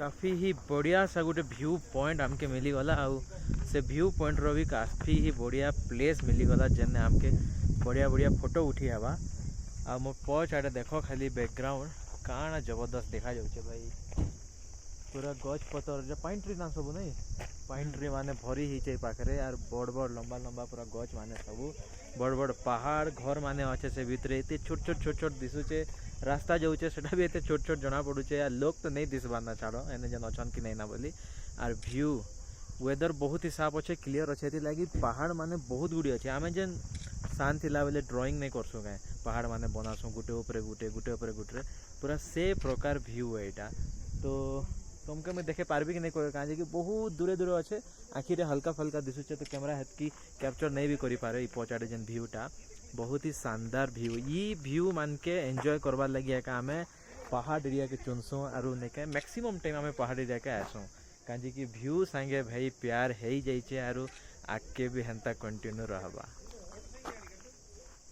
काफ़ी ही बढ़िया सा गोटे व्यू पॉइंट आमके मिलीगला आउ से व्यू पॉइंट रो भी काफ़ी ही बढ़िया प्लेस मिलीगला जेने आमके बढ़िया बढ़िया फोटो उठी हवा आ मो पछ आड़े देख खाली बैकग्राउंड काना जबरदस्त देखा जाउछे भाई पूरा गछ पतर पाइन ट्री ना सब नहीं पाइन ट्री माने भरी ही पाखे यार बड़ बड़ लंबा लंबा पूरा गछ माने सब बड़ बड़ पहाड़ घर माने अच्छे से भितर ये छोट छोट छोट छोट दिशुचे रास्ता जाऊे सेटा भी ये छोट छोट जना पड़ुचे यार लोग तो नहीं दिसबार ना छाड़ एने जेन अच्छा कि नहीं ना बोली आर व्यू वेदर बहुत ही साफ अच्छे क्लीयर अच्छे लगी पहाड़ माने बहुत गुड़ी अच्छे आम जेन शांत थिला बेले ड्राइंग नहीं करसु क्या पहाड़ माने बनासु गुटे ऊपर गुटे गुटे ऊपर गुटे पूरा से प्रकार व्यू है यहाँ तो तुमके मैं देखे पार्बी कि नहीं कहीं कि बहुत दूरे दूरे अच्छे आखिरे हल्का फल्का दिशुचे तो कैमरा हेतकी कैप्चर नहीं भी करि पारे पचाड़े जेन भ्यूटा बहुत ही शानदार व्यू ये व्यू मान के एंजॉय करवार लगी आम पहाड़ एरिया के चुनसु आर नहीं मैक्सिमम टाइम आम पहाड़ एरिया के आसू कहीं कि व्यू सांगे भाई प्यार हो जाइए आर आगे भी हेन्ता कंटिन्यू रहबा।